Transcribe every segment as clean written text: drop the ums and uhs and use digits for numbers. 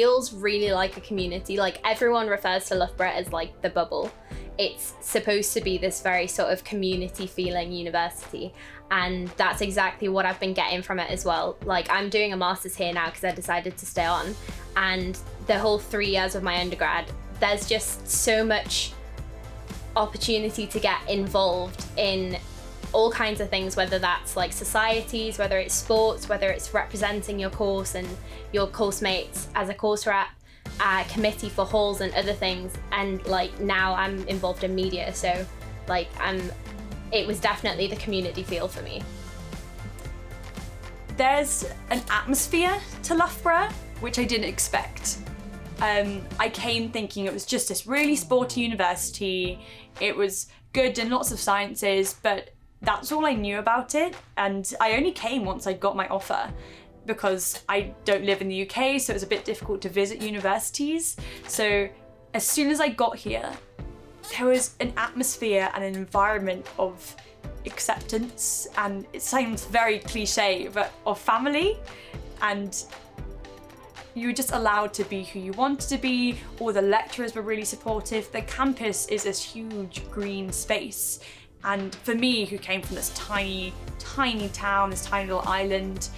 feels really like a community. Like everyone refers to Loughborough as like the bubble. It's supposed to be this very sort of community feeling university, and that's exactly what I've been getting from it as well. Like I'm doing a master's here now because I decided to stay on, and the whole 3 years of my undergrad, there's just so much opportunity to get involved in all kinds of things, whether that's like societies, whether it's sports, whether it's representing your course and your course mates as a course rep, committee for halls and other things. And like now I'm involved in media, so like it was definitely the community feel for me. There's an atmosphere to Loughborough which I didn't expect. I came thinking it was just this really sporty university. It was good in lots of sciences, but that's all I knew about it. And I only came once I got my offer, because I don't live in the UK, so it's a bit difficult to visit universities. So as soon as I got here, there was an atmosphere and an environment of acceptance, and it sounds very cliche, but of family. And you were just allowed to be who you wanted to be. All the lecturers were really supportive. The campus is this huge green space. And for me, who came from this tiny, tiny town, this tiny little island,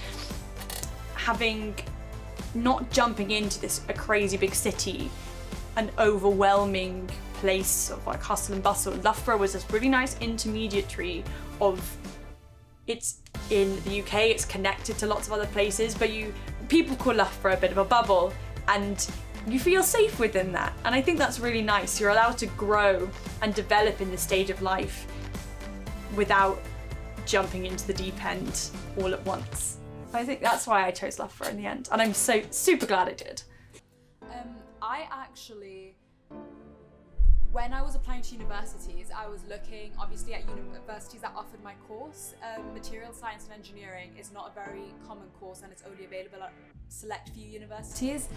not jumping into a crazy big city, an overwhelming place of like hustle and bustle. Loughborough was this really nice intermediary of, it's in the UK, it's connected to lots of other places, but people call Loughborough a bit of a bubble, and you feel safe within that. And I think that's really nice. You're allowed to grow and develop in this stage of life without jumping into the deep end all at once. I think that's why I chose Loughborough in the end, and I'm so super glad I did. I actually, when I was applying to universities, I was looking obviously at universities that offered my course. Material science and engineering is not a very common course, and it's only available at select few universities.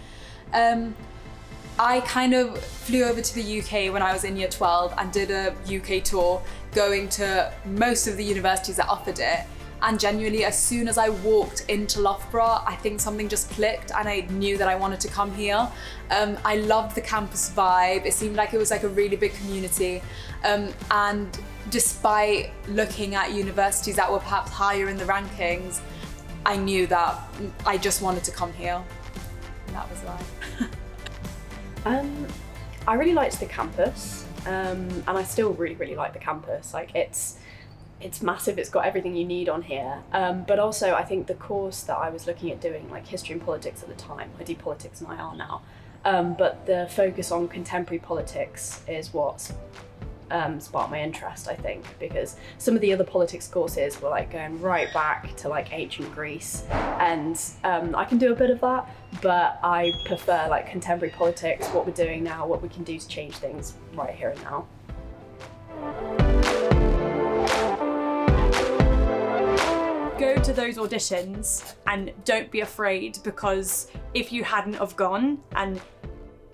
I kind of flew over to the UK when I was in year 12 and did a UK tour, going to most of the universities that offered it. And genuinely, as soon as I walked into Loughborough, I think something just clicked and I knew that I wanted to come here. I loved the campus vibe. It seemed like it was like a really big community. And despite looking at universities that were perhaps higher in the rankings, I knew that I just wanted to come here. And that was why. I really liked the campus, and I still really, really like the campus. Like it's massive, it's got everything you need on here. But also I think the course that I was looking at doing, like history and politics at the time, I do politics and IR now, but the focus on contemporary politics is what sparked my interest, I think, because some of the other politics courses were like going right back to like ancient Greece, and I can do a bit of that, but I prefer like contemporary politics, what we're doing now, what we can do to change things right here and now. Go to those auditions and don't be afraid, because if you hadn't have gone and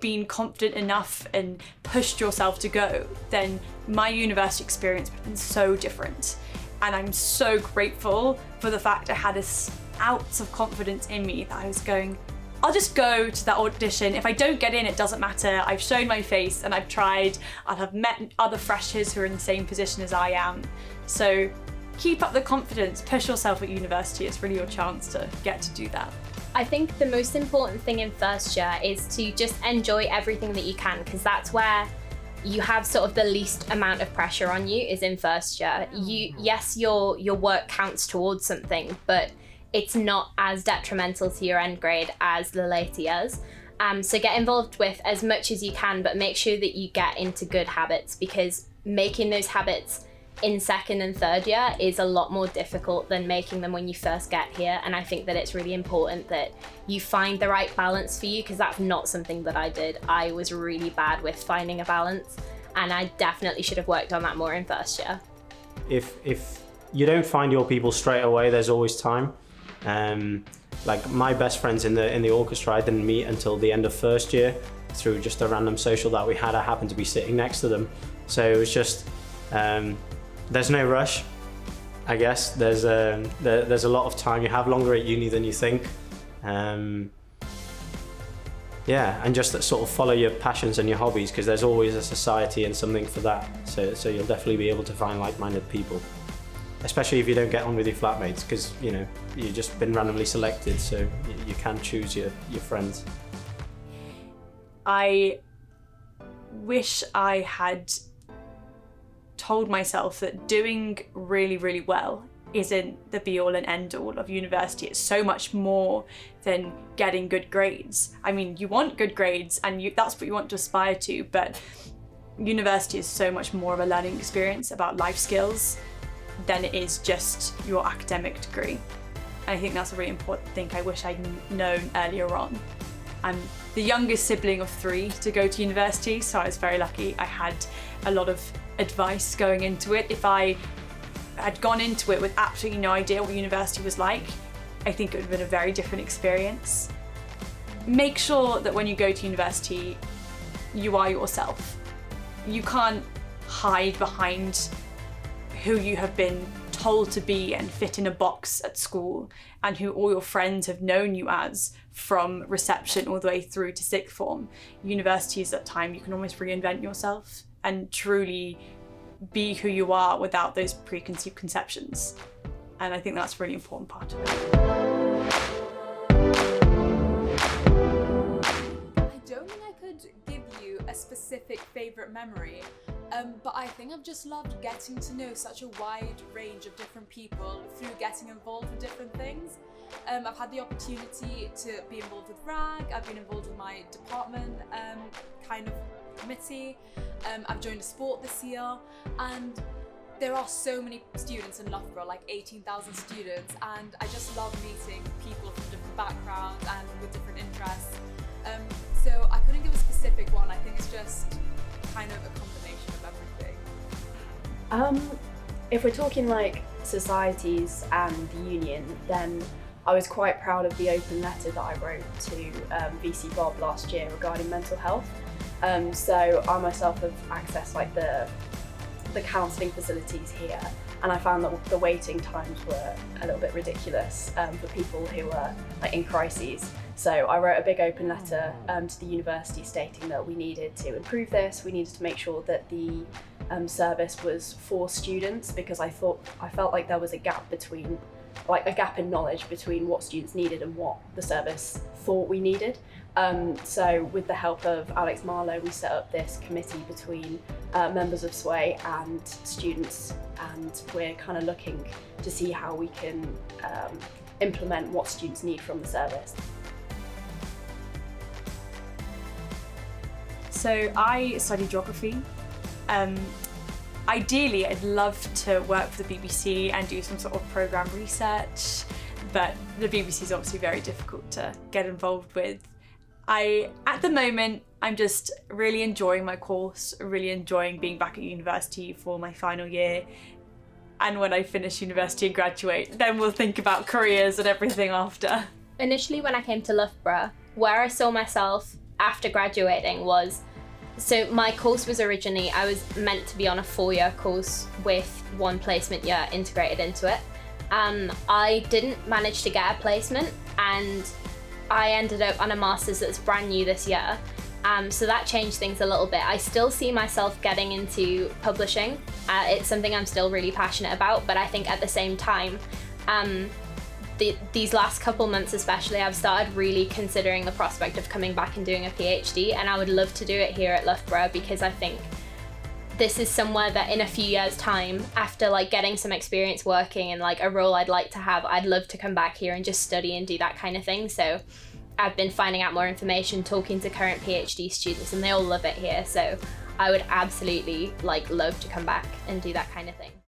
been confident enough and pushed yourself to go, then my university experience would have been so different. And I'm so grateful for the fact I had this ounce of confidence in me that I was going, I'll just go to that audition. If I don't get in, it doesn't matter. I've shown my face and I've tried. I'll have met other freshers who are in the same position as I am. So keep up the confidence, push yourself at university. It's really your chance to get to do that. I think the most important thing in first year is to just enjoy everything that you can, because that's where you have sort of the least amount of pressure on you, is in first year. Yes, your work counts towards something, but it's not as detrimental to your end grade as the later years. So get involved with as much as you can, but make sure that you get into good habits, because making those habits in second and third year is a lot more difficult than making them when you first get here. And I think that it's really important that you find the right balance for you, because that's not something that I did. I was really bad with finding a balance, and I definitely should have worked on that more in first year. If you don't find your people straight away, there's always time. Like my best friends in the orchestra, I didn't meet until the end of first year through just a random social that we had. I happened to be sitting next to them, so it was just there's no rush, I guess. There's a lot of time. You have longer at uni than you think. Yeah, and just sort of follow your passions and your hobbies, because there's always a society and something for that. So you'll definitely be able to find like-minded people, especially if you don't get on with your flatmates, because you've just been randomly selected, so you can choose your friends. I wish I had told myself that doing really, really well isn't the be all and end all of university. It's so much more than getting good grades. I mean, you want good grades and that's what you want to aspire to, but university is so much more of a learning experience about life skills than it is just your academic degree. And I think that's a really important thing I wish I'd known earlier on. I'm the youngest sibling of 3 to go to university, so I was very lucky. I had a lot of advice going into it. If I had gone into it with absolutely no idea what university was like, I think it would have been a very different experience. Make sure that when you go to university, you are yourself. You can't hide behind who you have been told to be and fit in a box at school, and who all your friends have known you as from reception all the way through to sixth form. University is that time you can almost reinvent yourself and truly be who you are without those preconceived conceptions. And I think that's a really important part of it. I don't think I could give you a specific favourite memory, but I think I've just loved getting to know such a wide range of different people through getting involved with different things. I've had the opportunity to be involved with RAG, I've been involved with my department committee, I've joined a sport this year, and there are so many students in Loughborough, like 18,000 students, and I just love meeting people from different backgrounds and with different interests. So I couldn't give a specific one. I think it's just kind of a combination of everything. If we're talking like societies and the union, then I was quite proud of the open letter that I wrote to VC Bob last year regarding mental health. So I myself have accessed like the counselling facilities here, and I found that the waiting times were a little bit ridiculous for people who were like in crises. So I wrote a big open letter to the university stating that we needed to improve this. We needed to make sure that the service was for students, because I felt like there was a gap in knowledge between what students needed and what the service thought we needed. So with the help of Alex Marlowe, we set up this committee between members of Sway and students, and we're kind of looking to see how we can implement what students need from the service. So I study geography. Ideally, I'd love to work for the BBC and do some sort of programme research, but the BBC is obviously very difficult to get involved with. At the moment, I'm just really enjoying my course, really enjoying being back at university for my final year. And when I finish university and graduate, then we'll think about careers and everything after. Initially, when I came to Loughborough, where I saw myself after graduating was, so my course was originally, I was meant to be on a 4-year course with 1 placement year integrated into it. I didn't manage to get a placement, and I ended up on a master's that's brand new this year. So that changed things a little bit. I still see myself getting into publishing. It's something I'm still really passionate about, but I think at the same time, these last couple months especially, I've started really considering the prospect of coming back and doing a PhD, and I would love to do it here at Loughborough, because I think this is somewhere that in a few years' time, after like getting some experience working in like a role I'd like to have, I'd love to come back here and just study and do that kind of thing. So I've been finding out more information, talking to current PhD students, and they all love it here. So I would absolutely love to come back and do that kind of thing.